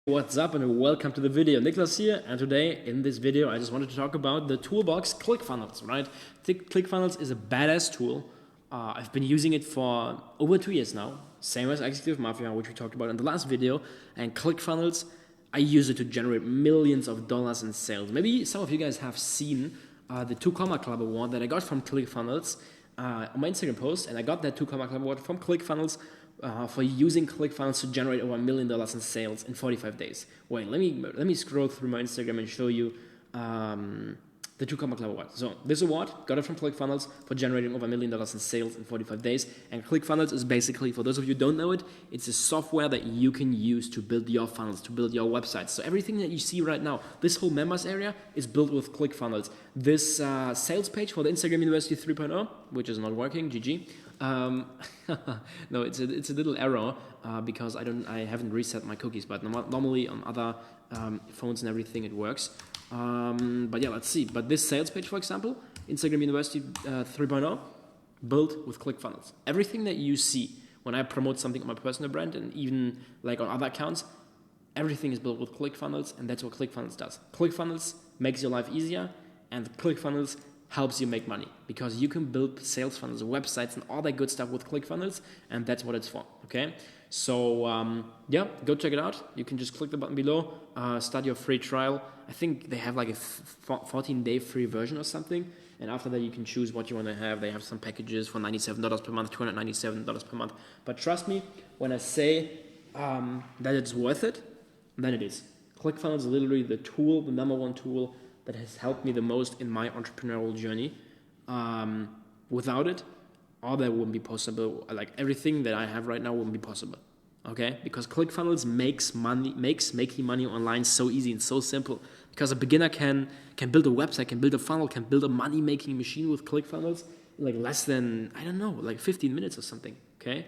What's up and welcome to the video. Niklas here, and today in this video I just wanted to talk about the toolbox ClickFunnels, right? ClickFunnels is a badass tool. I've been using it for over 2 years now, same as Executive Mafia, which we talked about in the last video. And ClickFunnels, I use it to generate millions of dollars in sales. Maybe some of you guys have seen the 2 Comma Club award that I got from ClickFunnels on my Instagram post, and I got that 2 Comma Club award from ClickFunnels for using ClickFunnels to generate over $1 million in sales in 45 days. Wait, let me scroll through my Instagram and show you the 2 Comma Club award. So this award, got it from ClickFunnels for generating over $1 million in sales in 45 days. And ClickFunnels is basically, for those of you who don't know it, it's a software that you can use to build your funnels, to build your websites. So everything that you see right now, this whole members area is built with ClickFunnels. This sales page for the Instagram University 3.0, which is not working, GG. No, it's a little error because I haven't reset my cookies, but normally on other phones and everything it works. But yeah, let's see. But this sales page, for example, Instagram University 3.0, built with ClickFunnels. Everything that you see when I promote something on my personal brand and even like on other accounts, everything is built with ClickFunnels, and that's what ClickFunnels does. ClickFunnels makes your life easier, and ClickFunnels helps you make money because you can build sales funnels, websites, and all that good stuff with ClickFunnels, and that's what it's for, okay? So, yeah, go check it out. You can just click the button below, start your free trial. I think they have like a 14-day free version or something, and after that you can choose what you want to have. They have some packages for $97 per month, $297 per month. But trust me, when I say that it's worth it, then it is. ClickFunnels is literally the tool, the number one tool that has helped me the most in my entrepreneurial journey. Without it, all that wouldn't be possible. Like everything that I have right now wouldn't be possible. Okay? Because ClickFunnels makes making money online so easy and so simple. Because a beginner can build a website, can build a funnel, can build a money-making machine with ClickFunnels in like less than, I don't know, like 15 minutes or something. Okay?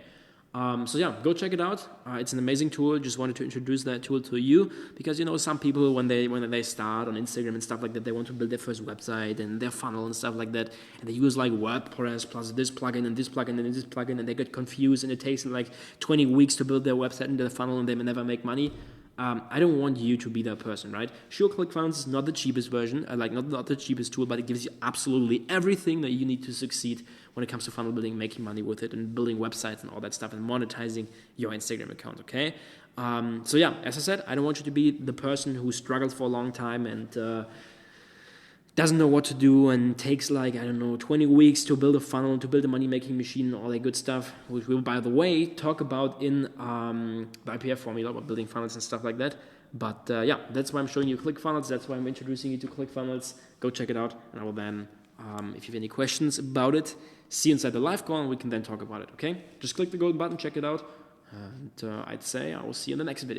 So yeah, go check it out. It's an amazing tool. Just wanted to introduce that tool to you because, you know, some people when they start on Instagram and stuff like that, they want to build their first website and their funnel and stuff like that, and they use like WordPress plus this plugin and this plugin and this plugin, and they get confused, and it takes them like 20 weeks to build their website and their funnel, and they may never make money. I don't want you to be that person, right? Sure, ClickFunnels is not the cheapest version, not the cheapest tool, but it gives you absolutely everything that you need to succeed when it comes to funnel building, making money with it, and building websites and all that stuff, and monetizing your Instagram account, okay? So yeah, as I said, I don't want you to be the person who struggles for a long time and doesn't know what to do and takes like, I don't know, 20 weeks to build a funnel, to build a money-making machine, all that good stuff, which we'll, by the way, talk about in the IPF formula about building funnels and stuff like that. But yeah, that's why I'm showing you ClickFunnels. That's why I'm introducing you to ClickFunnels. Go check it out, and I will then, if you have any questions about it, see you inside the live call, and we can then talk about it, okay? Just click the gold button, check it out, and I'd say I will see you in the next video.